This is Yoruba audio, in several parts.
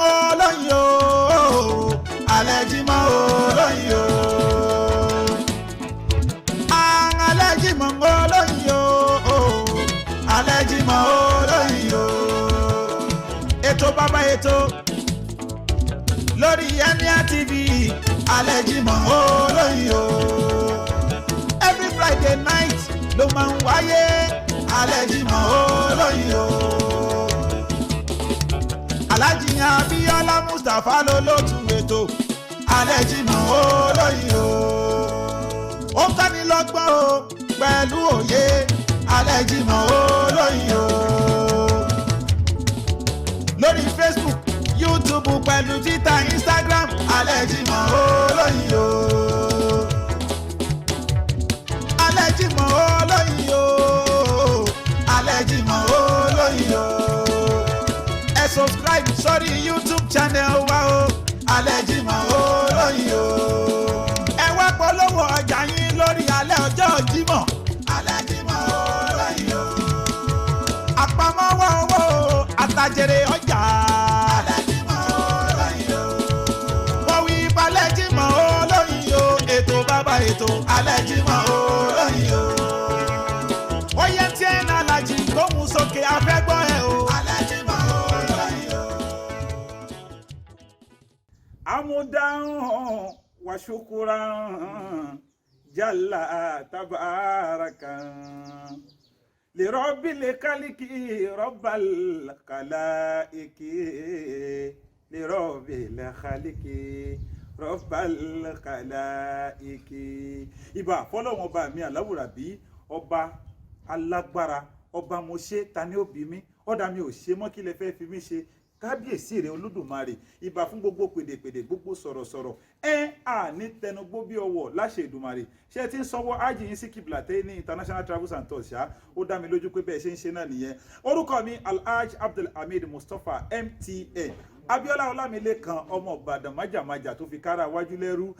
olóyin o alẹ́ jímọ̀ olóyin o alẹ́ jímọ̀ olóyin o alẹ́ jímọ̀ olóyin o ètò bàbá ètò lórí Emir TV alẹ́ jímọ̀ olóyin o every Friday night ló máa ń wáyé alẹ́ jímọ̀ olóyin o Alhaji Abíọ́lá Mustapha lolótú ètò alẹ́ jímọ̀ olóyin o ó kọ́ni lọ́gbọ́n o pẹ̀lú òye alẹ́ jímọ̀ olóyin o lórí Facebook YouTube pẹ̀lú Twitter Instagram alẹ́ jímọ̀ olóyin o alẹ́ jímọ̀ olóyin o alẹ́ jímọ̀ olóyin o ẹ subscribe sórí YouTube channel wa o alẹ́ jímọ̀ olóyin o ẹ wá polówó ọjà yín lórí alẹ́ ọjọ́ jímọ̀ alẹ́ jímọ̀ olóyin o àpamọ́wọ́ owó àtàjèrè ọjà alẹ́ jímọ̀ olóyin o wọ́n wí balẹ̀ jímọ̀ olóyin o ètò bàbá ètò alẹ́ jímọ̀ olóyin o ó yẹ tí ẹ̀ náà Alhaji gbóhùn sókè afẹ́gbọ́ ẹ̀ o alẹ́ jímọ̀ olóyin o. Amudan wa shukuran jalla tabarakan li rabbil khalqi rabbal khalaiqi li rabbil khalqi rabbal khalaiqi. Ìbà fọ́lọ́run ọba mi aláwùrábí ọba alágbára ọba mo ṣe ta ni ó bí mi ọ̀dà mi ò ṣe mọ́ kí lẹ fẹ́ fi mí ṣe kábíyèsí rẹ olódùmarè ìbà fún gbogbo pèdèpèdè gbogbo sọ̀rọ̀sọ̀rọ̀ ní tẹnugbó bí ọwọ́ láṣẹ ìdùmarè ṣé tí ń sanwó ájì yín sí Kiblatain ní International Travels and Tours ṣá ó dá mi lójú pé bẹ́ẹ̀ ṣe ń ṣe náà nìyẹn orúkọ mi Alhaji Abdulhamid Mustapha MTN Abíọ́lá Ọlámilékan ọmọ Ìbàdàn májàmájà tó fi kára wájú lẹ́rú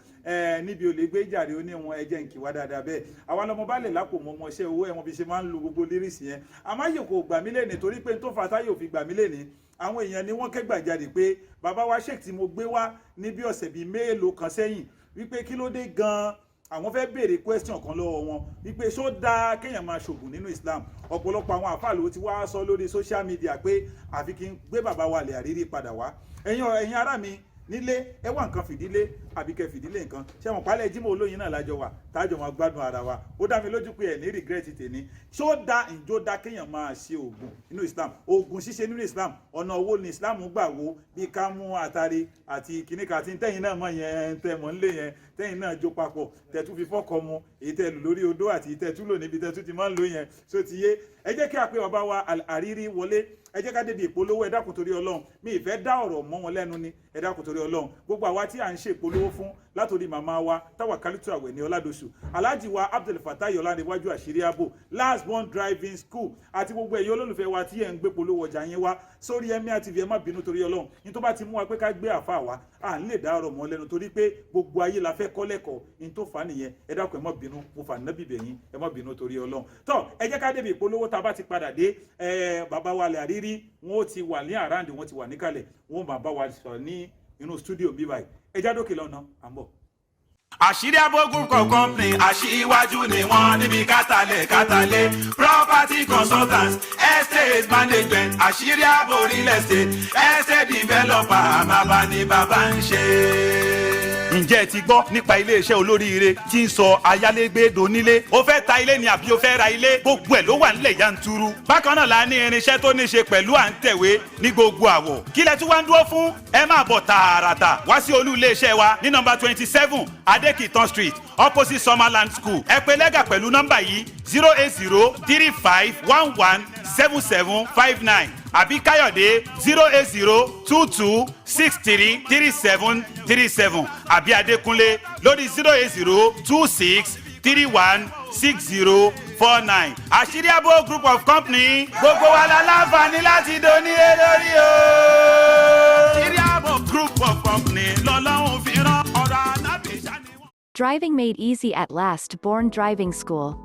níbi olè gbé jàre oníwọn ẹjẹ ń kíwá dáadáa bẹ́ẹ̀ àwa lọmọ bá lè lápò mọ ọmọ iṣẹ́ owó ẹ̀wọ̀n bí ṣe máa ń lo gbogbo lírìsì yẹn àmáyè kò gbà mí lẹ́ni torí pé tó fa táyò fi gbà mí lẹ́ni àwọn èèyàn ni wọ́n kẹ́gbàjarè pé bàbá wa Sheikh tí mo gbé wá ní bí ọ̀sẹ̀ bíi mélòó kan sẹ́yìn wípé kí ló dé gan-an àwọn fẹ́ béèrè question kan lọ́wọ́ wọn wípé ṣó dáa kéèyàn máa ṣògùn nínú Islam ọ̀pọ̀lọpọ̀ àwọn àfáà ló ti wá sọ lórí social media pé àfi kí n gbé bàbá wa lè àrírí padà wá ẹ̀yin ará mi nílé ẹ wá nǹkan fìdílé àbí kẹ fìdílé nǹkan ṣé wọn pálẹ̀ Jímọ̀ olóyin náà lájọ wà tájọ máa gbádùn ara wa ó dá mi lójú pé ẹ ní regret tèmi ṣó dá ìjó dá kéèyàn máa ṣe oògùn nínú Islam oògùn ṣíṣe nínú Islam ọ̀nà owó ni Islam gbà wo bí ká mú àtàrí àti kìnnìkan àti tẹ́yìn náà mọ̀ yẹn tẹ́ mọ̀ nílé yẹn tẹ́yìn náà jó papọ̀ tẹ́tú fi fọ́kọ mu èyí tẹ́ lù lórí odó àti tẹ́tú lò níbi tẹ́tú ti máa ń lò yẹn só ti yé ẹ jẹ́ kí a pé bàbá wa Al-Hariri wọlé ẹ jẹ́ ká débi ìpolówó ẹ dákun torí Ọlọ́run mi ìfẹ́ dá ọ̀rọ̀ mọ́ wọn lẹ́nu ni ẹ dákun torí Ọlọ́run gbogbo àwa tí à ń ṣe ìpolówó fún látòrí màmá wa Tawakalitu Àwẹ̀ní Ọládọ̀ṣù Alhaji wa Abdul Fatai Ọlánìwájú àṣírí ààbò last born driving school àti gbogbo ẹ̀yin olólùfẹ́ wa tí ẹ̀ ń gbé polówó ọjà yín wá sórí Emir TV ẹ má bínú torí Ọlọ́run ní tó bá ti mú wa pé ká gbé àfa wa à ń lè dá ọ̀rọ̀ mọ́ lẹ́nu torí pé gbogbo ayé la fẹ́ kọ́ lẹ́kọ̀ọ́ ní tó fà á nìyẹn ẹ dákun ẹ má bínú mo fà nábì bẹ̀yìn ẹ má bínú torí Ọlọ́run tó ẹ jẹ́ ká débi ìpolówó tá a bá ti padà dé bàbá wa Al-Hariri wọn ó ti wà ní àráǹdì wọn ti wà níkàlẹ̀ wọn máa bá wa sọ̀rọ̀ ní inú studio bí báyìí ẹ já dókè lọ́nà à ń bọ̀. Àṣírí Abo Group of Company aṣíwájú ni wọ́n níbi kátàlẹ̀ property consultants estate management Àṣírí Abo real estate estate developer àmàbà ni bàbá ń ṣe. Ǹjẹ́ ẹ ti gbọ́ nípa iléeṣẹ́ olóríire tí ń sọ ayálégbé donílé ó fẹ́ ta ilé ni àbí ó fẹ́ ra ilé gbogbo ẹ̀ ló wà nílẹ̀ yanturu bákan náà la ní irinṣẹ́ tó ní ṣe pẹ̀lú à ń tẹ̀wé ní gbogbo àwọ̀ kí lẹ tún wá ń dúró fún ẹ máa bọ̀ tààràtà wá sí olú iléeṣẹ́ wa ní nọ́mbà 27 Adekitan Street opposite Summerland School ẹ pè lẹ́gà pẹ̀lú nọ́mbà yìí 08035117759 àbí Káyọ̀dé 08022633737 àbí Adékúnlé lórí 08026316049 Àṣírí Abo Group of Company gbogbo wa la láǹfààní láti donílé lórí o. Àṣírí Abo Group of Company lọ́lọ́run fi rán ọ̀rọ̀ alábìíṣà ni wọ́n. Driving made easy at last. Born Driving School.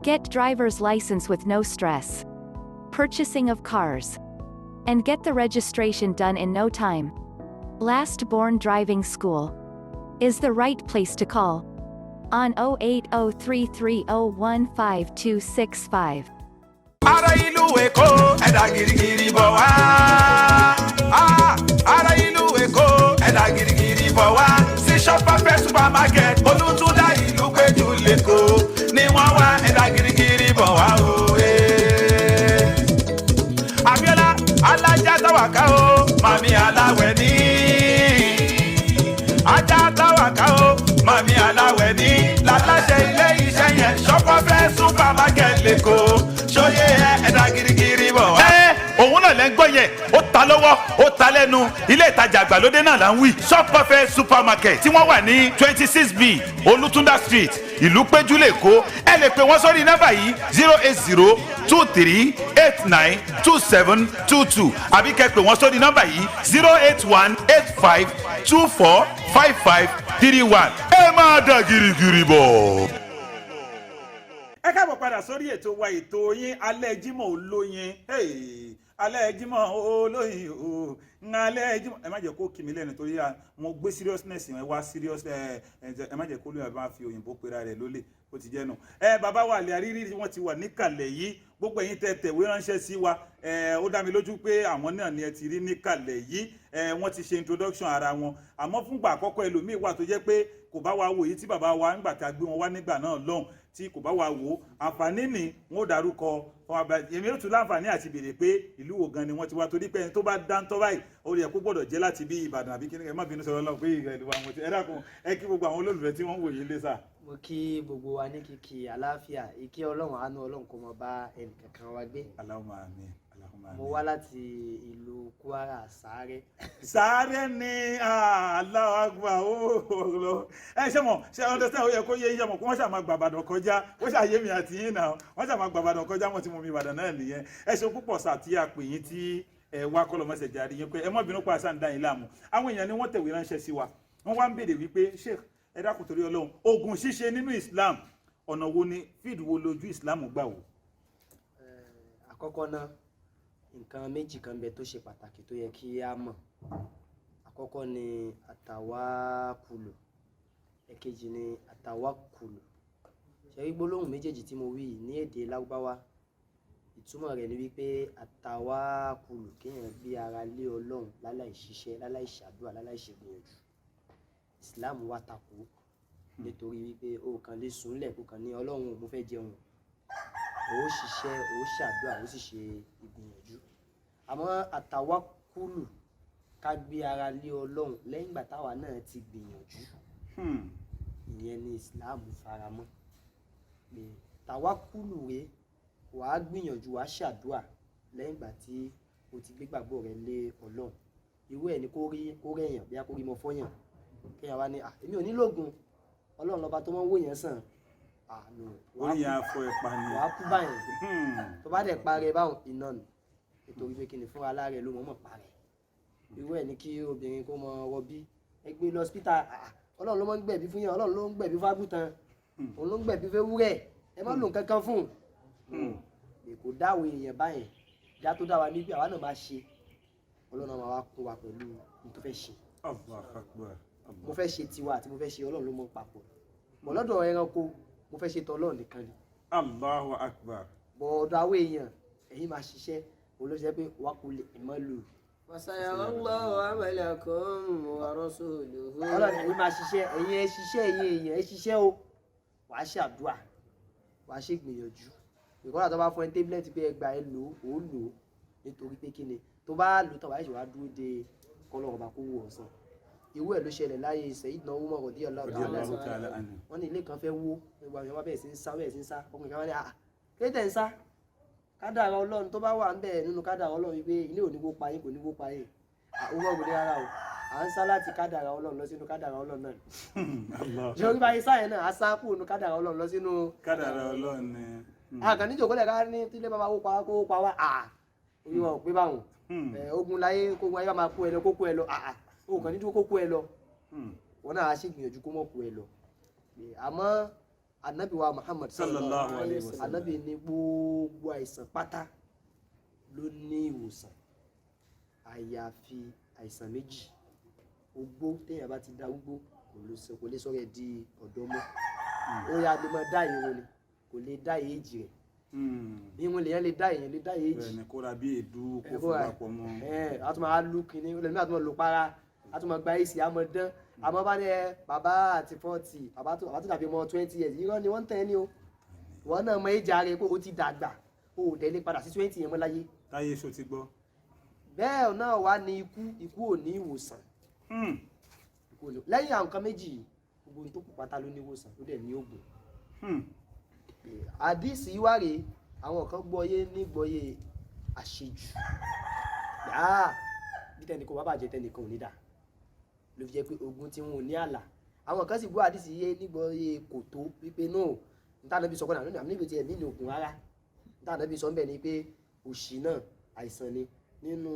Get driver's license with no stress. Purchasing of cars. And get the registration done in no time. Last Born Driving School is the right place to call on 08033015265. Ará ìlú Èkó ẹ̀dá gírígírí bọ̀ wá. Ará ìlú Èkó ẹ̀dá gírígírí bọ̀ wá. Sí Shop Perfect Supermarket Olùtúndá ìlú Péjú l'Èkó ni wọ́n wá ẹ̀dá gírígírí bọ̀ wá o. Abíọ́lá alájà tàwáká o, màmí aláwẹ̀ ní. Ajá tàwáká o, màmí aláwẹ̀ ní. Láláṣẹ ilé iṣẹ́ yẹn Shop Perfect Supermarket l'Èkó. Ṣóyè ẹ̀dá gírígírí bọ̀ wá. Òun náà lẹ́ ń gbọ́ yẹn, ó ta lọ́wọ́, ó ta lẹ́nu, ilé ìtajà àgbàlódé náà là ń wí. Shop Perfect Supermarket tí wọ́n wà ní 26B Olùtúndá Street, ìlú Péjú l'Èkó. Ẹ lè pè wọ́n sórí nọ́mbà yìí 08023892722 àbí kẹ́ pè wọ́n sórí nọ́mbà yìí 08185245531. Ẹ máa dà gírígírí bọ̀. Ẹ káàbọ̀ padà sórí ètò wa, ètò yín alẹ́ Jímọ̀ olóyin. Alẹ́ Jímọ̀ olóyin o, alẹ́ Jímọ̀. Ẹ má jẹ́ kó kì mí lẹ́nu torí mo gbé seriousness yẹn wá serious. Ẹ má jẹ́ kó lóyún àbí máa fi òyìnbó pera rẹ̀ lólè, ó ti jẹ́ nù. Bàbá wa àlẹ́ àrírí wọ́n ti wà níkàlẹ̀ yìí. Gbogbo ẹ̀yin tẹ́ tẹ̀wé ránṣẹ́ sí wa, ó dá mi lójú pé àwọn náà ni ẹ ti rí níkàlẹ̀ yìí. Wọ́n ti ṣe introduction ara wọn, àmọ́ fúngbà àkọ́kọ́ ẹlòmíì wà tó jẹ́ pé kò bá wa wò yìí tí bàbá wa nígbà tá a gbé wọn wá nígbà náà lọ́hùn tí kò bá wa wò. Àǹfààní ni wọn ò dárúkọ èmi ò tún láǹfààní àti béèrè pé ìlú wo gan ni wọ́n ti wá, torí pé ẹni tó bá dáńtọ́ báyìí ó yẹ kó gbọ́dọ̀ jẹ́ láti bí Ìbàdàn àbí kíni. Ẹ má bínú sọ̀rọ̀ lọ́wọ́ pé ìlú wa mo ti ẹ dákun ẹ kí gbogbo àwọn olólùfẹ́ tí wọ́n wò yín lé sà. Mo kí gbogbo wa ní kíkí àlàáfíà, ìkẹ́ Ọlọ́run àánú Ọlọ́run kó máa bá ẹnì kankan wa gbé. Allahumma àmín. Mo wá láti ìlú Kwara Sáré. Sáré ni Allahu Akbar o. Ṣé mo ṣe understand ó yẹ kó yé yín mọ̀ kó wọ́n ṣàmà gbàbàdàn kọjá, ó ṣàyé mi àti yín náà, wọ́n ṣàmà gbàbàdàn kọjá, wọ́n ti mú mi Ìbàdàn náà nìyẹn. Ẹ ṣe púpọ̀ sà tí a pè yín tí wá kọ́lọ̀ mọ́sẹ̀ jáde yín pé ẹ má bínú pa àṣà ń dá yín láàmú. Àwọn èèyàn ni wọ́n tẹ̀wé ránṣẹ́ sí wa, wọ́n wá ń béèrè wípé Sheikh ẹ dákun torí Ọlọ́run, ogun ṣíṣe nínú Islam ọ̀nà wo ni fíìd wo lójú Islam gbà wò? Àkọ́kọ́ náà nǹkan méjì kan bẹ tó ṣe pàtàkì tó yẹ kí a mọ̀. Àkọ́kọ́ ni àtàwákùlù, ẹ̀kejì ni àtàwákùlù. Ṣé rí gbólóhùn méjèèjì tí mo wí ní èdè Lárúbáwá, ìtumọ̀ rẹ̀ ni wípé àtàwákùlù kéèyàn gbé ara lé Ọlọ́run láláì ṣiṣẹ́, láláì ṣàdúrà, láláì ṣègbìyànjú. Islam wá takò nítorí wípé o kàn lè sùnlẹ̀ kó kàn ní Ọlọ́run mo fẹ́ jẹun, ó ṣiṣẹ́, ó ṣàdúrà, ó sì ṣe ìgbìyànjú. Àmọ́ àtàwákùlù ká gbé ara lé Ọlọ́run lẹ́yìn ìgbà táwa náà ti gbìyànjú, ìyẹn ni Islam faramọ́. Pé tàwákùlù rẹ̀ wàá gbìyànjú, wàá ṣàdúrà lẹ́yìn ìgbà tí o ti gbé gbàgbọ́ rẹ lé Ọlọ́run. Irú ẹ̀ ni kó rẹ̀yàn bí a kó rí mọ fọ́yàn kéèyàn wá ní èmi ò ní lóògùn, Ọlọ́run lọ́ba tó máa ń wò yẹn sàn. Orí yẹn afọ ẹ̀pà ni. Wàá kú báyìí tó bá dẹ̀ parẹ́ báwọn iná nù, nítorí pé kíni fúnra lára ẹ̀ ló mọ̀ parẹ́. Irú ẹ̀ ni kí obìnrin kó mọ rọbí, ẹ gbé lọ hospital, Ọlọ́run ló máa ń gbẹ̀bí fún yẹn, Ọlọ́run ló ń gbẹ̀bí fún àgùntàn, òun ló ń gbẹ̀bí fún ewúrẹ́, ẹ má lò nǹkan kan fún un. Kò dáwọ́ èèyàn báyẹn, ìjà tó dá wa níbi àwa náà máa ṣe, Ọlọ́run máa wá kó wa pẹ̀lú ní tó fẹ́ ṣe. Mo fẹ́ ṣe tiwa àti mo fẹ́ ṣe Ọlọ́run ló mọ̀ papọ̀. Bọ̀ lọ́dọ̀ ẹranko mo fẹ́ ṣe tọ́lọ́run nìkan ni. Allahu Akbar. Bọ̀ọ̀dọ̀ àwọn èèyàn ẹ̀yin máa ṣiṣẹ́, olóṣèlú pé wà kò lè mọ́ lò. Wasayarallahu amalakum wa rasuluhu. Ọlọ́run ẹ̀yin máa ṣiṣẹ́, ẹ̀yin ẹ ṣiṣẹ́, ẹ̀yin èèyàn ẹ ṣiṣẹ́ o. Wàá ṣàdúrà, wàá ṣe gbìyànjú. Ìkọ́lá tó bá fún ẹ tébílẹ̀tì pé ẹgbà ẹ lò ó lò ó nítorí pé kíni tó bá lò tó bá ṣe wá dúró de kọ́lọ́run bá kó wò ọ̀sán. Irú ẹ̀ ló ṣẹlẹ̀ láyé Sayyidina Umar radiyallahu ta'ala anhu. Wọ́n ní ilé kan fẹ́ wó, gbogbo àwọn èèyàn bẹ̀rẹ̀ sí ń sá, ọkùnrin kan wá ní kí tẹ̀ ń sá? Kádàrá Ọlọ́run tó bá wà ń bẹ̀ nínú kádàrá Ọlọ́run wípé ilé ò ní wó pa yín, kò ní wó pa yín. Umar kò ní rárá o, à ń sá láti kádàrá Ọlọ́run lọ sínú kádàrá Ọlọ́run náà. Ṣé orí báyìí sáyẹn náà á sá kúrò nínú kádàrá Ọlọ́run lọ sínú kádàrá Ọlọ́run ni. Àkàn ní ìjòkó lẹ́ka ní tílé bá máa wó pa kó pa wá, orí wọn ò pé báwọn. Ogun láyé kógun ayé bá máa kó ẹ lọ, kó kó ẹ lọ, o kàn ní dúró kó kó ẹ lọ. Wọn náà á sì gbìyànjú kó mọ̀ kó ẹ lọ. Àmọ́ Ànábì wa Muhammad sallallahu alaihi wasallam, Ànábì ní gbogbo àìsàn pátá ló ní ìwòsàn àyàfi àìsàn méjì. ogbó téèyàn bá ti da ugbó kò lè sọ̀rọ̀ ẹ̀ di ọ̀dọ́ mọ́ ó yà lè máa dá ìrún ni kò lè dá èjì rẹ̀ ìrún lèyàn lè dá èyàn lè dá èjì bẹ́ẹ̀ ni kó ra bí èédú kó fún papọ̀ mọ́. a tún máa lù kìíní lẹ́nu àti máa lò para a tún máa gba èsì àmọ́ dán àmọ́ bá ní bàbá àti 40 bàbá tó dàbí ọmọ 20 years irọ́ ni wọ́n ń tẹ́ ni o wọ́n náà mọ èjì rẹ̀ pé ó ti dàgbà ó dẹ̀ lè padà sí 20 yẹn mọ́ láyé. táyé ṣo ti gbọ́. bẹ́ẹ̀ náà wá ní ikú ò ní ìwòsàn lẹ́yìn àwọn nǹkan méjì gbogbo tó kù pátá ló ní ìwòsàn ló dẹ̀ ní ògùn. àdìsí wáre àwọn kan gbọ́yé nígbọ́yé àṣejù bí tẹnìkan bá bàjẹ́ tẹnìkan ò ní dà ló fi jẹ́ pé ogun tí wọn ò ní àlà àwọn kan sì gbọ́ àdìsí yé nígbọ́yé kò tó wípé náà nítànàbí sọ kọ́nà àmì níbi tí ẹ̀ nílò ògùn rárá nítànàbí sọ ń bẹ̀ ni pé òṣì náà àìsàn ni nínú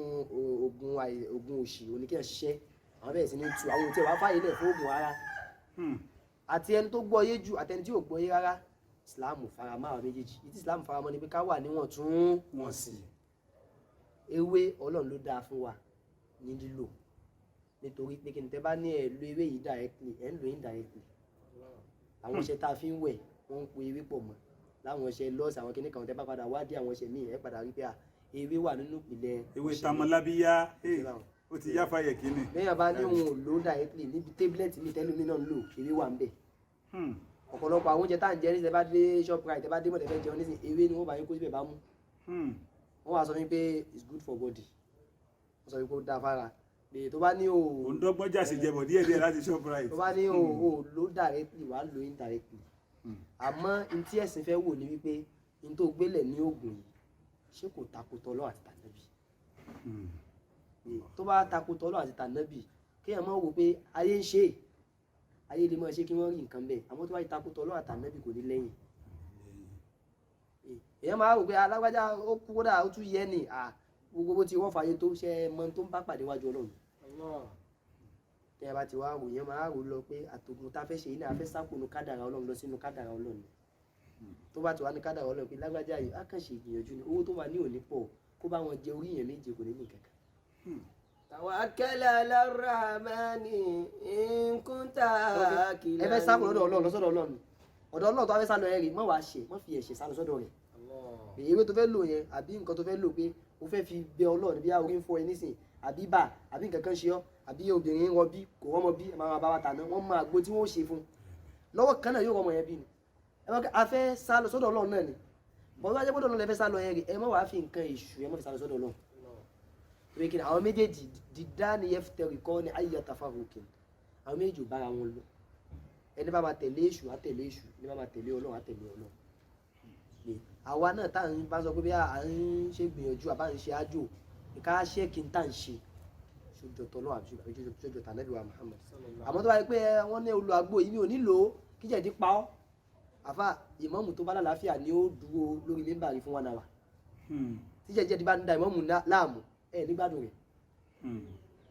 ogun òṣì oníkẹ́ ṣiṣẹ́ àwọn bẹ̀rẹ̀ sí ní tu àwọn òtí ẹ̀ wá fàyè lẹ̀ fún ogun rárá àti ẹni tó gbọ́yé jù àtẹni tí ò gbọ́yé rárá Islam faramọ́ àwọn méjèèjì ìtí Islam faramọ́ ni pé ká wà níwọ̀ntúnwọ̀nsì ewé Ọlọ́run ló dáa fún wa ní lílò nítorí pé kí n tẹ́ bá ní ẹ̀ lo ewé yìí directly ẹ̀ ń lo indirectly àwọn ọṣẹ tá a fi ń wẹ̀ wọ́n ń po ewé pọ̀ mọ́ láwọn ọṣẹ lọ́ọ̀sì àwọn kìnnìkan tẹ́ bá padà wádìí àwọn ọṣẹ míì ẹ̀ padà rí pé ewé wà nínú ìpìlẹ̀ ewé tamọ́lábíyá ó ti yá fàyè kíni. bẹ́ẹ̀ bá ní òun ò lò directly níbi tablet mi tẹ́lómi náà ń lò ewé wà ń bẹ̀ ọ̀pọ̀lọpọ̀ àwọn oúnjẹ tá à ń jẹ ní tẹ́bá dé Shoprite tẹ́bá dé mọ̀tẹ́fẹ́ jẹun nísìn ewé ni wọ́n bá yín kó síbẹ̀ bá mú wọ́n wá sọ fún mi pé it's good for body wọ́n sọ fún mi pé ó dáa fára lè tó bá ní o. òǹdọ́gbọ́n jà sí jẹbọ díẹ̀díẹ̀ láti Shoprite. tó bá ní o lò directly wàá lò indirectly àmọ́ n tí ẹ̀sìn fẹ́ wò ní wípé n tó gbélẹ̀ ní oògùn yìí ṣé kò takotọ́ lọ́wọ́ àti tànàbì tó bá takotọ́ lọ́wọ́ àti tànàbì kéèyàn máa wò pé ayé ń ṣe ayé lè máa ṣe kí wọ́n rí nǹkan bẹ́ẹ̀ àmọ́ tó bá yí takotọ́ lọ́wọ́ àti tànàbì kò ní lẹ́yìn èèyàn máa wò pé alágbájá ó kú kódà ó tún yẹ ni gbogbo tí wọ́n fàyè tó ṣe mọ tó ń bá pàdé wájú Ọlọ́run tẹ́ ẹ bá ti wá wò yẹn máa rò lọ pé àtògùn tá a fẹ́ ṣe yìí náà a fẹ́ sápònú kádàrà Ọlọ́run lọ sínú kádàrà Ọlọ́run tó bá ti wá ní kádàrà Ọlọ́run pé lágbájá yìí á kàn ṣe ìgbìyànjú ni owó tó wà ní òní pọ̀ kó bá wọn jẹ orí yẹn méje kò ní ní kankan. tawakkal ala rahmani in kunta akila. ẹ fẹ́ sápò lọ́dọ̀ Ọlọ́run lọ́sọ̀dọ̀ Ọlọ́run ọ̀dọ̀ Ọlọ́run tó wá fẹ́ sálọ ẹ rí mọ́ wàá ṣe mọ́ fi ẹ̀ṣẹ̀ sálọ sọ́dọ̀ rẹ̀ ewé tó fẹ́ lò yẹn àbí nǹkan tó fẹ́ lò pé o fẹ́ fi bẹ Ọlọ́run bí orí ń fọ ẹ nísìn àbí bà àbí nǹkan kan ṣe ọ́ àbí obìnrin wọn bí kò rọ́mọ bí máa bá wa tà náà wọ́n máa gbó tí wọ́n ṣe fún lọ́wọ́ kan náà yóò rọ́mọ yẹn bí ni a fẹ́ sá lọ sọ́dọ̀ Ọlọ́run náà ni bọ́n tó wá jẹ́ gbọ́dọ̀ Ọlọ́run lẹ fẹ́ sá lọ yẹn rí ẹ mọ́ wàá fi nǹkan èṣù ẹ mọ́ fi sá lọ sọ́dọ̀ Ọlọ́run pé kí ni àwọn méjèèjì dídá ni yẹ fi tẹ̀rì kọ́ ni ayé àtàfà òkè àwọn méjèèjì ò bára wọn lọ ẹni bá máa tẹ̀lé èṣù á tẹ̀lé èṣù ẹni bá máa tẹ̀lé Ọlọ́run á tẹ̀lé Ọlọ́run àwa náà tá à ń bá sọ pé bí à ń ṣe gbìyànjú àbá ń ṣe ájò ìka ṣe kí n tà ń ṣe ṣojú tọ́lọ́ àbí ṣojú tànàbí wa Muhammad àmọ́ tó bá yẹ pé wọ́n ní olú àgbo yìí mi ò nílò kíjẹ̀dí pa ọ́ àfa ìmáàmù tó bá lálàáfíà ni ó dúró lórí mímbàrí fún 1 hour tíjẹ̀dí bá ń da ìmáàmù láàmú ẹ̀ nígbàdùn rẹ̀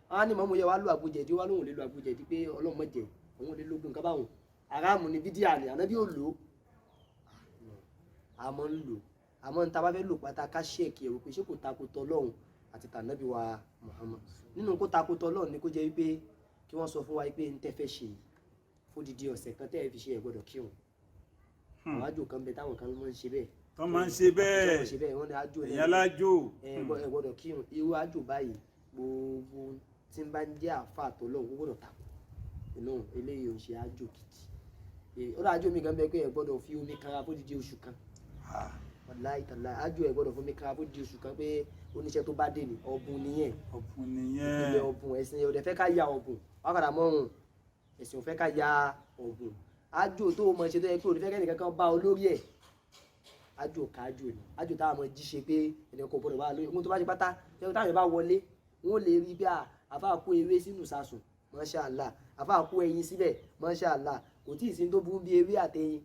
wọ́n á ní ìmáàmù yẹ wá lù àgbòjẹ̀dí wá lóhùn lè lu àgbòjẹ̀dí pé Ọlọ́run mọ̀jẹ̀ òun lè lógun nǹkan báwọn aráàmù ni bídíà ni ànábì ò lò ó àmọ́ ń lò àmọ́ ń ta bá fẹ́ lò pátá ká ṣẹ́ẹ̀kì ẹ̀rọ pé ṣé kò takotọ Ọlọ́run àti tànàbí wa Muhammad nínú kó takotọ Ọlọ́run ni kó jẹ́ wípé kí wọ́n sọ fún wa pé ń tẹ́ fẹ́ ṣe fódìdí ọ̀sẹ̀ kan tẹ́ ẹ fi ṣe ẹ̀ gbọ́dọ̀ kírun àwọn àjò kan bẹ táwọn kan máa ń ṣe bẹ́ẹ̀ tó máa ń ṣe bẹ́ẹ̀ wọ́n ní àjò èèyàn lájò ẹ gbọ́dọ̀ kírun irú àjò báyìí gbogbo tí ń bá ń jẹ́ àfa àtọ́lọ́run gbọ́dọ̀ takò inú eléyìí ò ń ṣe àjò gidi ó dájú mi kan bẹ pé ẹ gbọ́dọ̀ fi omi kanra fódìdí oṣù kan wàláì tàlá ájú ẹ gbọ́dọ̀ fún mi ká bóde oṣù kan pé oníṣẹ́ tó bá dé ní ọ̀bùn nìyẹn ìpìlẹ̀ ọ̀bùn ẹ̀sìn ọ̀dẹ̀ fẹ́ ká ya ọ̀bùn wákàtà mọ́rùn ẹ̀sìn ò fẹ́ ká ya ọ̀bùn ájú tó mọ̀ ṣe tó yẹ pé òdìfẹ́ kẹ́nìkan kan bá olórí ẹ̀ ájú ká ájú ni ájú táwọn ọmọ jí ṣe pé ẹnìkan kò gbọ́dọ̀ bá lórí ohun tó bá ṣe pátá táwọn bá wọlé wọn lè rí bí àfa kó ewé sínú sasùn Masha Allah àfa kó ẹyin síbẹ̀ Masha Allah kò tí ì sí tó burú bí ewé àtẹyin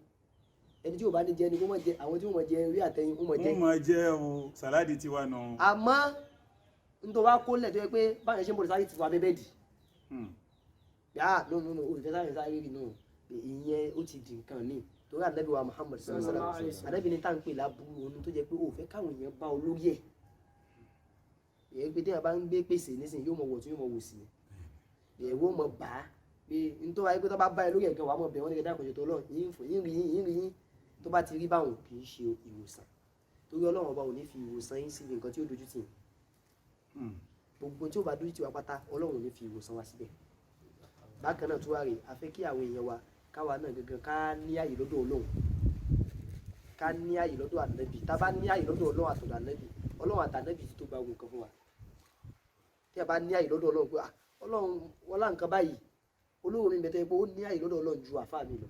ẹni tí o bá ní jẹ ni kó mọ jẹ àwọn tí wọn mọ jẹ ewé àtẹyin kó mọ jẹ. wọn mọ jẹ o sàláàdì tiwa nù. àmọ́ nítorí wàá kó lẹ̀ tó yẹ pé báyìí ṣe ń bọ̀ sáré ti wà bẹ́ẹ̀ dì. yàrá no olùfẹ́ sáré sáré rí nù ìyẹn ó ti di nǹkan míì torí ànábì wa Muhammad sallallahu alaihi wasallam ànábì ní táwọn pè láburú ohun tó jẹ pé òfẹ́ káwọn èèyàn bá olórí ẹ̀ ìyẹn pé téèyàn bá ń gbé pèsè nísìnyí yóò mọ wọ̀ tún yóò mọ wò sí ẹ̀rọ mọ̀ bá pé nítorí wáyé pé tó bá bá ẹ lórí ẹ̀gẹ́ wàá mọ̀ bẹ̀ wọ́n ní kẹ́dá àkànṣe tó lọ yín rí yín tó bá ti rí báwọn kì í ṣe ìwòsàn torí ọlọ́run ọba ò ní fi ìwòsàn yín síbi nǹkan tí ó dojú tì yín gbogbo tí ó bá dojú tì wá pátá ọlọ́run ò ní fi ìwòsàn wá síbẹ̀ bákan náà tó wá rè a fẹ́ kí àwọn èèyàn wa káwa náà gangan ká ní àyè lọ́dọ̀ ọlọ́run ká ní àyè lọ́dọ̀ ànábì tá a bá ní àyè lọ́dọ̀ ọlọ́run àtọ̀dọ̀ ànábì ọlọ́run àtànábì tó gba ogun kan fún wa tí a bá ní àyè lọ́dọ̀ ọlọ́run pé ọlọ́run wọlá nǹkan báyìí olówó mi bẹ̀tẹ̀ pé ó ní àyè lọ́dọ̀ ọlọ́run ju àfáà mi lọ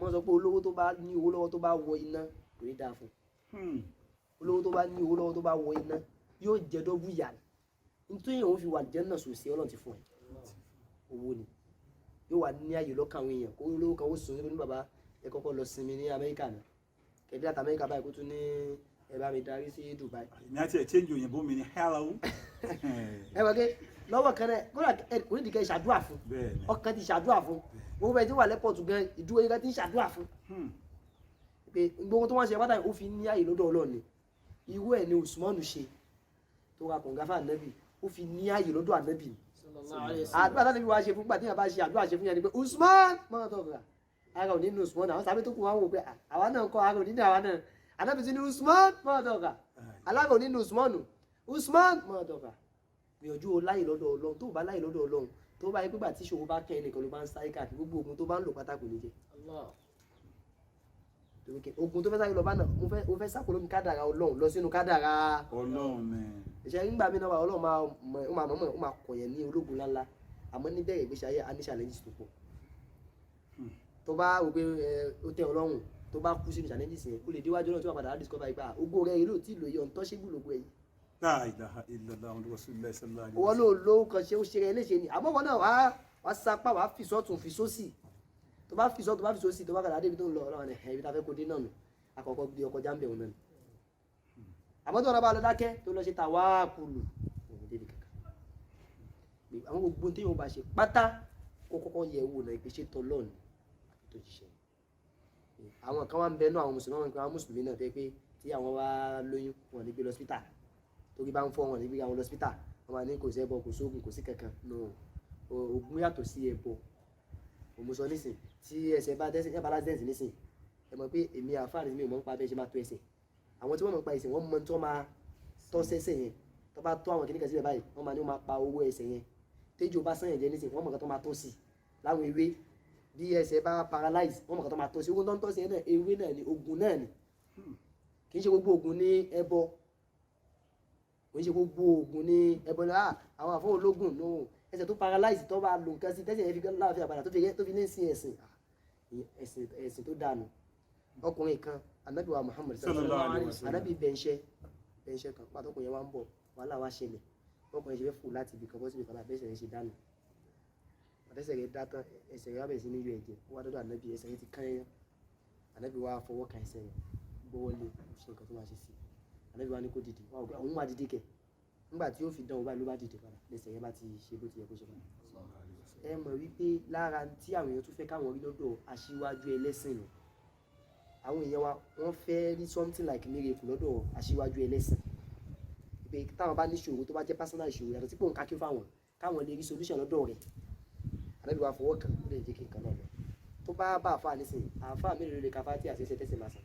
wọ́n sọ pé olówó tó bá ní owó lọ́wọ́ tó bá wọ iná kò ní dáa fún olówó tó bá ní owó lọ́wọ́ tó bá wọ iná yóò jẹ dọ́bù yà ní nítorí òun fi wà jẹ́ náà sòsì ọlọ́run ti fún ẹ owó ni yóò wà ní àyè lọ́kàn àwọn èèyàn kó olówó kan ó sùn ní bàbá ẹ kọ́kọ́ lọ sinmi ní Amẹ́ríkà náà kẹ̀bí àti Amẹ́ríkà báyìí kó tún ní ẹ bá mi darí sí Dubai. ní àti ẹ̀ change òyìnbó mi ní hello. ẹ wọ́n ké lọ́wọ́ kan náà kó kò ní dìkẹ́ ìṣàdúrà fún ọkàn ti ṣàdúrà fún gbogbo bẹ́ẹ̀ tí wà lẹ́pọ̀tù gan ìdúró yẹn ti ń ṣàdúrà fún pé gbogbo tó wọ́n ṣe wádà ó fi ní àyè lọ́dọ̀ Ọlọ́run ni irú ẹ̀ ni Usmanu ṣe tó ra kọ̀ǹgá fún ànábì ó fi ní àyè lọ́dọ̀ ànábì àdúrà tó níbi wá ṣe fún gbà tí yàrá bá ṣe àdúrà ṣe fún yẹn ni pé Usman mọ́nà tó kọ̀ọ̀gá ara ò nínú Usman àwọn sábẹ́ tó kù wá wò pé àwa náà ń kọ́ ara ò nínú àwa náà ànábì sí ní Usman mọ́nà tó kọ̀ọ̀gá alága ò nínú Usmanu Usman mọ́nà tó kọ̀ọ̀gá gbìyànjú o láyè lọ́dọ̀ Ọlọ́run tó bá láyè lọ́dọ̀ Ọlọ́run tó bá yẹ pé gbà tí ìṣòro bá kẹ́ ẹnìkan ló bá ń sáré káàkiri gbogbo ogun tó bá ń lò pátá kò ní jẹ ogun tó fẹ́ sáré lọ bá náà mo fẹ́ sákòlómi kádàrá Ọlọ́run lọ sínú kádàrá Ọlọ́run ni ìṣe nígbà mí náà Ọlọ́run máa kọ̀yàn ní ológun ńláńlá àmọ́ níbẹ̀rẹ̀ ìgbésí ayé a ní challenges tó pọ̀ tó bá wò pé ó tẹ́ Ọlọ́run tó bá kú sínú challenges yẹn ó lè déwájú náà tí wọ́n padà discover ìgbà ogun rẹ̀ yìí ló tí ì lò yọ untouchable lógun ẹ̀yìn la ilaha illallah rasulullah sallallahu alaihi wọ́n ló ló kan ṣe ó ṣe rẹ̀ léṣe ni àmọ́ wọn náà wàá sapá wàá fi sọ́tún fi sósì tó bá fi sọ́tún bá fi sósì tó bá kàdá débi tó ń lọ ọlọ́run ẹ̀ ibi tá a fẹ́ kó dé náà nù àkọ́kọ́ gbé ọkọ̀ jáǹbẹ̀ òun náà àmọ́ tó wọn bá lọ dákẹ́ tó lọ ṣe tàwákùlù òun débi kankan àwọn gbogbo tí yóò bá ṣe pátá kó kọ́kọ́ yẹ wò náà ìpèsè tọ́lọ́ọ̀nù tó ṣiṣẹ́ àwọn kan wá ń bẹ náà àwọn mùsùlùmí náà tẹ́ pé tí àwọn wá lóyún wọn ní gbé lọ hospital torí bá ń fọ́ wọn níbi àwọn hospital wọn máa ní kò sí ẹbọ kò sóògùn kò sí kankan no oògùn yàtọ̀ sí ẹbọ òmùsọ nísìn tí ẹsẹ̀ bá dẹ́sẹ̀ ẹ̀ balance dance nísìn ẹ mọ̀ pé èmi àfáàní mi ò mọ̀ ń pa bẹ́ẹ̀ ṣe máa tó ẹsẹ̀ àwọn tí wọ́n mọ̀ ń pa ẹsẹ̀ wọ́n mọ̀ tí wọ́n máa tọ́ sẹ́sẹ̀ yẹn tó bá tọ́ àwọn kìnnìkan sílẹ̀ báyìí wọ́n máa ní wọ́n máa pa owó ẹsẹ̀ yẹn téjò bá sàn yẹn jẹ nísìn wọ́n mọ̀ kan tó máa tọ́ sí láwọn ewé bí ẹsẹ̀ bá paralyze wọ́n mọ̀ kan tó máa tọ́ sí ogun tó ń tọ́ sí yẹn náà ewé náà ni ogun náà ni kì í ṣe gbogbo ogun ní ẹbọ kò ń ṣe gbogbo oògùn ní ẹbọ ní àwọn àfọ ológun no ẹsẹ̀ tó paralyze tó bá lo nǹkan sí tẹ́sẹ̀ yẹn fi gán láàfin àbàdà tó fi lé sí ẹ̀sìn tó dànù ọkùnrin kan Ànábì wa Muhammad sallallahu alaihi wasallam Ànábì bẹ̀ǹṣẹ́ kan pàtọ́kùn yẹn wá ń bọ̀ wàhálà wá ṣẹlẹ̀ ọkùnrin ṣe fẹ́ fò láti ibì kan bọ́ síbi kan láti bẹ́sẹ̀ yẹn ṣe dànù àtẹ́sẹ̀ rẹ̀ dá tán ẹsẹ̀ rẹ̀ wá bẹ̀rẹ̀ sí ní yọ ẹ̀jẹ̀ wá dọ́dọ̀ Ànábì ẹsẹ̀ rẹ̀ ti kán yẹn Ànábì wa fọwọ́ kan ẹsẹ̀ rẹ̀ gbọ́wọ́ lé ṣe nǹkan tó máa ṣe sí Ànábì wa ní kó dìde wà òun wà dìde kẹ nígbà tí ó fi dán ọba ló bá dìde padà lẹ́sẹ̀ yẹn bá ti ṣe bó ti yẹ kó ṣe padà ẹ mọ̀ wípé lára tí àwọn èèyàn tún fẹ́ káwọn rí lọ́dọ̀ aṣíwájú ẹlẹ́sìn nù àwọn èèyàn wa wọ́n fẹ́ rí something like miracle lọ́dọ̀ aṣíwájú ẹlẹ́sìn pé táwọn bá ní ìṣòro tó bá jẹ́ personal ìṣòro yàtọ̀ tí pò ń ká kí fáwọn káwọn lè rí solution lọ́dọ̀ rẹ̀ Ànábì wa fọwọ́ kan ó lè jẹ́ kí nǹkan náà lọ tó bá bá àfáà nísìnyí àfáà mélòó lè ka Fátíhà àti ẹsẹ̀ tẹ̀sẹ̀ máa sàn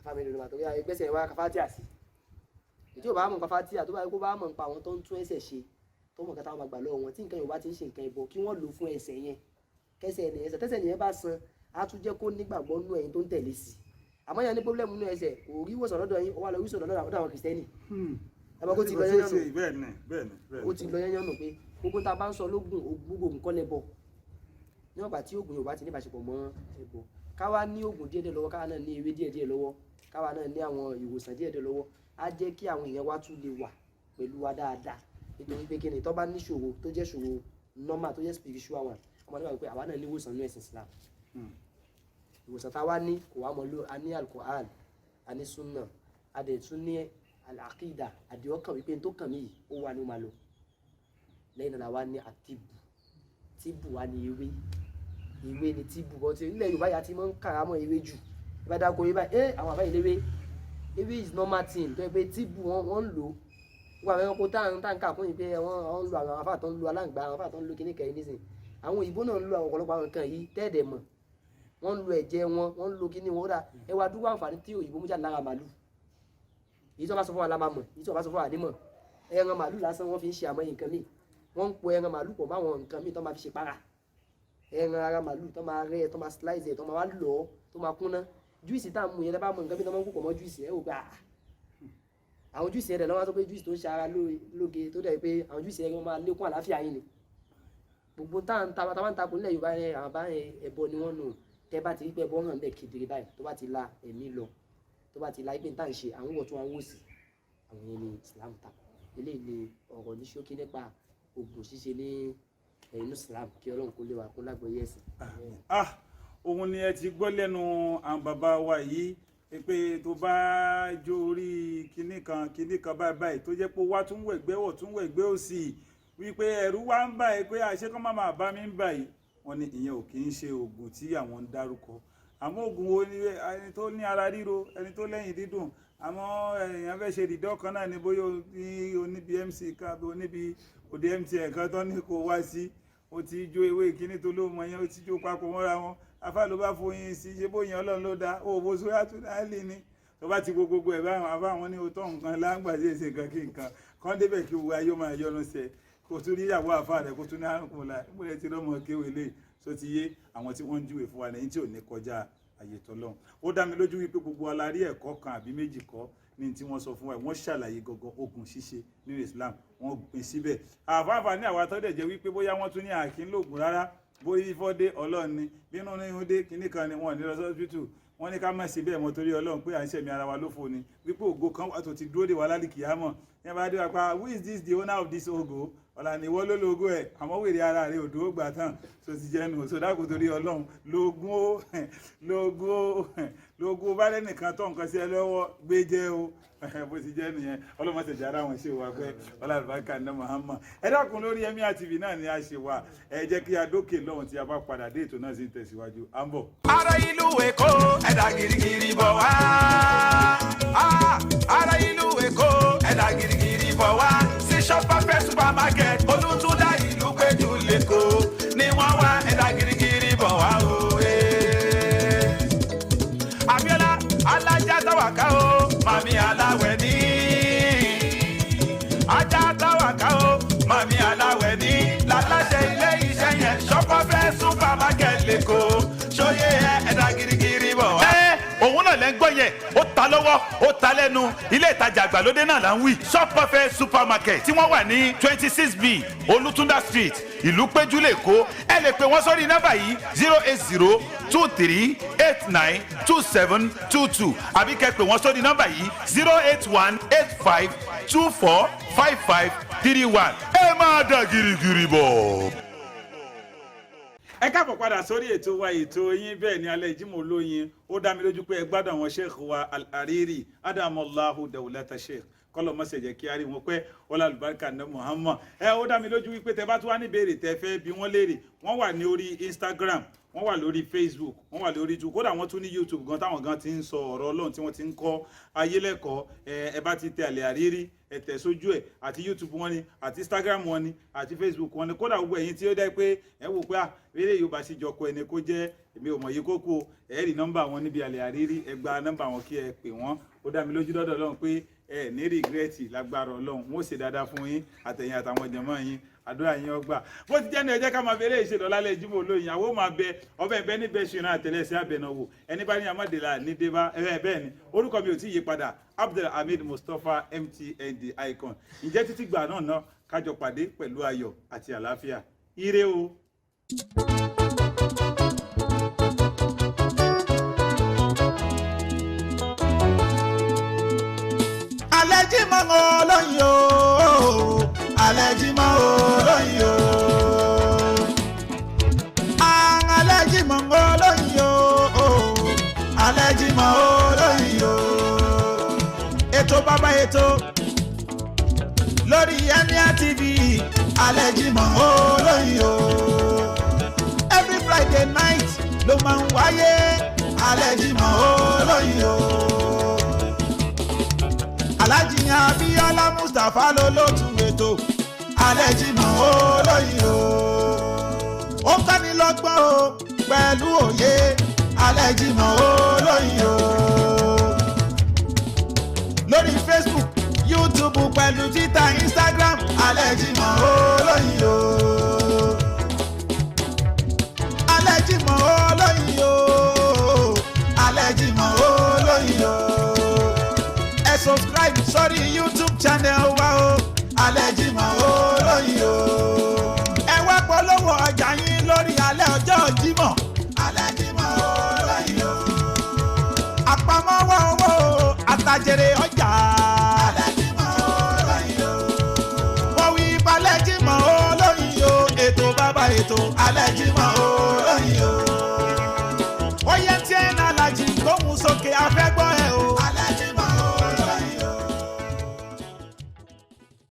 family ló máa torí ẹgbẹ́sẹ̀ wá Fátíhà sí ìdí ò bá mọ̀ Fátíhà tó bá yẹ kó bá mọ̀ nípa àwọn tó ń tún ẹsẹ̀ ṣe tó mọ̀ kátà wọn máa gbà lọ́wọ́ wọn tí nǹkan yóò bá ti ń ṣe nǹkan ẹbọ kí wọ́n lò fún ẹsẹ̀ yẹn kẹsẹ̀ ẹni ẹsẹ̀ tẹ́sẹ̀ nìyẹn bá san á tún jẹ́ kó nígbàgbọ́ nú ẹ̀yin tó ń tẹ̀lé sí àmọ́ yẹn ní pọ́blẹ́mù nú ẹsẹ̀ kò rí ìwòsàn lọ́dọ̀ yín ó wá lọ rí ìwòsàn lọ́dọ̀ àwọn kìrìsìtẹ́nì ẹbọ kó ti lọ yẹn nù ó ti lọ yẹn nù pé gbogbo tá a bá ń sọ lógún ògùn kọ́ lẹ́bọ ní ọgbà tí ògùn Yorùbá ti ní ìbáṣepọ̀ mọ́ ẹbọ káwa ní ògùn díẹ̀díẹ̀ lọ́wọ́ káwa náà ní ewé díẹ̀díẹ̀ lọ́wọ́ káwa náà ní àwọn ìwòsàn díẹ̀díẹ̀ lọ́wọ́ á jẹ́ kí àwọn èèyàn wá tún lè wà pẹ̀lú wa dáadáa nítorí pé kíni tó bá ní ṣòro tó jẹ́ ṣòro normal tó jẹ́ spiritual one ọmọdé wà pé àwa náà ní ìwòsàn ní ẹ̀sìn Islam ìwòsàn táwa ní kò wá mọ́ ló a ní Al-Qur'an a ní sunna a dẹ̀ tún ní al-aqida àdìọ́kàn wípé tó kàn mí yìí ó wà ní ó máa lò lẹ́yìn náà wá ní tíbù wá ní ewé ni tíbù bọ́ tí ilẹ̀ Yorùbá yà ti máa ń kàrámọ̀ ewé jù ìbá dáko ewé báyìí àwọn àbáyé léwé ewé is normal thing tó yẹ pé tíbù wọ́n ń lò gbogbo àwọn ẹranko tá à ń kà fún yìí pé wọ́n ń lo àwọn afá tó ń lo aláǹgbá àwọn afá tó ń lo kíní kẹrin nísìn àwọn òyìnbó náà ń lo àwọn ọ̀pọ̀lọpọ̀ àwọn nǹkan yìí tẹ́ẹ̀dẹ̀ mọ̀ wọ́n ń lo ẹ̀jẹ̀ wọn wọ́n ń lo kíní wọn rà ẹ wá dúró àǹfààní tí òyìnbó mú jáde lára màálù èyí tó bá sọ fún wa la máa mọ̀ èyí tó bá sọ fún wa ní mọ̀ ẹran màálù lásán wọ́n fi ń ṣe àmọ́ nǹkan míì wọ́n ń po ẹran màálù pọ̀ máwọn nǹkan míì tó máa fi ṣe para ẹran ara màálù tó máa rẹ́ tó máa slice ẹ̀ tó máa wá lọ́ tó máa kúnná júìsì tá à ń mu yẹn lẹ́ bá mọ nǹkan míì tó máa ń kó pọ̀ mọ́ júìsì ẹ̀ wò pé àwọn júìsì yẹn dẹ̀ lọ́wọ́ sọ pé júìsì tó ń ṣe ara lóge tó dẹ̀ pé àwọn júìsì yẹn máa lékún àlàáfíà yín ni gbogbo táwọn ń takò nílẹ̀ Yorùbá yẹn àwọn bá ẹbọ ni wọ́n nù tẹ́ bá ti rí pé ẹbọ hàn bẹ́ẹ̀ kedere báyìí tó bá ti la ẹ̀mí lọ tó bá ti la ipe tá à ń ṣe àwọn wọ̀ tún àwọn òsì àwọn yẹn ni Islam takò eléyìí ni ọ̀rọ̀ ní ṣókí nípa oògùn ṣíṣe ní ẹ̀yìn Islam kí Ọlọ́run kó lé wa kó lágbóyè ẹ̀sìn. òun ni ẹ ti gbọ́ lẹ́nu àwọn bàbá wa yìí pé tó bá jó orí kinní kan báyìí tó jẹ́ pé wá tún wẹ̀gbẹ́ wọ̀ tún wẹ̀gbẹ́ òsì wípé ẹ̀rù wá ń báyìí pé àṣẹ kan máa bá mi ń báyìí wọ́n ní ìyẹn ò kì í ṣe oògùn tí àwọn ń dárúkọ àmọ́ oògùn wo ni ẹni tó ní ara ríro ẹni tó lẹ́yìn dídùn àmọ́ èèyàn fẹ́ ṣe ìdídọ́ kan náà ní bóyá oníbi MC kan àbí oníbi òde MTN kan tó ní kó wá sí ó ti jó ewé ìkíní tó ló mọ yẹn ó ti jó papọ̀ mọ́ra wọn afá ló bá foyín sí ṣé bóyá Ọlọ́run ló dá òwò sóyá tó dá lé ní tó bá ti gbogbo ẹ̀ báwọn afá wọn ní òótọ́ nǹkan láǹgbàdé ṣe nǹkan kí nǹkan kán débẹ̀ kí wo ayé máa yọnu sẹ kó tún rí ìyàwó afá rẹ kó tún ní àrùn kùnlá ìpínlẹ̀ tí lọ́mọ kéwèé lè tó ti yé àwọn tí wọ́n ń júwèé fún wa lẹ́yìn tí ò ní kọjá àyè tọ́lọ́run ó dá mi lójú wípé gbogbo alárí ẹ̀kọ́ kan àbí méjì kọ́ ní tí wọ́n sọ fún wa wọ́n ṣàlàyé gangan ogun ṣíṣe nínú Islam wọ́n pín síbẹ̀ àfáàfà ní àwọn atọ́dẹ̀ jẹ́ wípé bóyá wọ́n tún ní àkín lóògùn rárá bóyá ifọ́dé Ọlọ́run ni bínú ní ìhúndé kìíní kan ni wọ́n ní lọ sọ́sibítù wọ́n ní ká má sí bẹ́ẹ̀ mọ́ torí Ọlọ́run pé à ń ṣẹ̀mí ara wa lófo ni wípé ògo kan wà tó ti dúró dè wá lálìkìyámọ̀ ní abá dé wa pa who is this the owner of this ogo ọ̀là ní ìwọ ló lógo ẹ̀ àmọ́ wèrè ara rẹ̀ òdò ó gbà tán so ti jẹ́nu so dákò torí Ọlọ́run lógún bá lẹ́nìkan tó nǹkan sí ẹ lọ́wọ́ gbé jẹ́ o bó ti jẹ́ nìyẹn Ọlọ́run ti jára wọn ṣe wà pé ọlọ́run ní Muhammad ẹ dákun lórí Emia TV náà ni a ṣe wà ẹ jẹ́ kí a dókè lọ́hùn tí a bá padà dé ètò náà sì ń tẹ̀síwájú à ń bọ̀. Ará ìlú Èkó ẹ̀dá girigiri bọ̀ wá. Ará ìlú Èkó ẹ̀dá girigiri bọ̀ wá. Sí Shopper supermarket Olútúndá ìlú Péjú l'Èkó ni wọ́n wá ẹ̀dá girigiri bọ̀ wá o. Abíọ́lá alájà táwàká o màmí aláwẹ̀ ní. Ajá táwàká o màmí aláwẹ̀ ní. Láláṣẹ ilé iṣẹ́ yẹn Shopper supermarket l'Èkó ṣóyè ẹ̀dá girigiri bọ̀ wá. Òun náà lẹ́ ń gbọ́ yẹn ó ta lọ́wọ́ ó ta lẹ́nu ilé ìtajà àgbàlódé náà là ń wí Shopper supermarket tí wọ́n wà ní 26B Olútúndá street ìlú Péjú l'Èkó ẹ lè pè wọ́n sórí nọ́mbà yìí 08023892722 àbí kẹ́ pè wọ́n sórí nọ́mbà yìí 08185245531 ẹ máa dà girigiri bọ̀. ẹ káàbọ̀ padà sórí ètò wa ètò yín bẹ́ẹ̀ ni alẹ́ Jímọ̀ Olóyin ó dá mi lójú pé ẹ gbádùn àwọn sheikh wa Al-Hariri adamallahu dawlata sheikh kọlọ mọsẹ jẹ kí a rí wọn pé ọlá àlùbáríkà ní Muhammad ó dá mi lójú wípé tẹ bá tún wá ní béèrè tẹ fẹ́ bí wọ́n léèrè wọ́n wà ní orí Instagram wọ́n wà lórí Facebook wọ́n wà lórí YouTube kódà wọ́n tún ní YouTube gan táwọn gan ti ń sọ ọ̀rọ̀ Ọlọ́run tí wọ́n ti ń kọ́ ayé lẹ́kọ̀ọ́ ẹ bá ti tẹ Al-Hariri ẹ tẹ̀ sójú ẹ̀ àti YouTube wọn ni àti Instagram wọn ni àti Facebook wọn ni kódà gbogbo ẹ̀yin tí ó dẹ́ pé ẹ wò pé eré Yorùbá sì jọkọ ẹni kó jẹ́ èmi ò mọ̀ yìí kókó ẹ rí nọ́mbà wọn níbi Al-Hariri ẹ gba nọ́mbà wọn kí ẹ pè wọ́n ó dá mi lójú lọ́dọ̀ Ọlọ́run pé ẹ ní rìgírẹ́tì lágbára Ọlọ́run wọ́n ṣe dáadáa fún yín àtẹ̀yìn àtàwọn jàmáà yín àdúrà yín ọgbà bó ti jẹ́ ní ẹ jẹ́ ká máa bẹ̀rẹ̀ ìṣèlú lálẹ́ Jímọ̀ Olóyin àwọn máa bẹ ọbẹ̀ ìbẹ́ níbẹ̀ ṣìnà àtẹlẹsẹ̀ àbẹ̀nàwò ẹni bá ní amádèlà ní débá bẹ́ẹ̀ ni orúkọ mi ò tí ì yí padà Abdulhamid Mustapha MTN icon ǹjẹ́ títí gbà náà kájọ pàdé pẹ̀lú ayọ̀ àti àlàáfíà ire o. Alẹ́ Jímọ̀ Olóyin o alẹ́ Jímọ̀ Olóyin o alẹ́ Jímọ̀ Olóyin o alẹ́ Jímọ̀ Olóyin o ètò bàbá ètò lórí Emia TV alẹ́ Jímọ̀ Olóyin o every Friday night ló máa ń wáyé alẹ́ Jímọ̀ Olóyin o. Aláàjì Abíọ́lá Mustapha lolótú ètò Alẹ́ Jímọ̀ Olóyin o. Ó ń kọ́ni lọ́gbọ́n o pẹ̀lú òye Alẹ́ Jímọ̀ Olóyin o. Lórí Facebook, YouTube pẹ̀lú Twitter, Instagram Alẹ́ Jímọ̀ Olóyin o. Alẹ́ Jímọ̀ Olóyin o. Alẹ́ Jímọ̀ Olóyin o. Ẹ subscribe sórí YouTube channel wa o Alẹ́ Jímọ̀ Olóyin o. Ẹ wá polówó ọjà yín lórí alẹ́ ọjọ́ Jímọ̀ Alẹ́ Jímọ̀ Olóyin o. Àpamọ́wọ́ owó àtàjèrè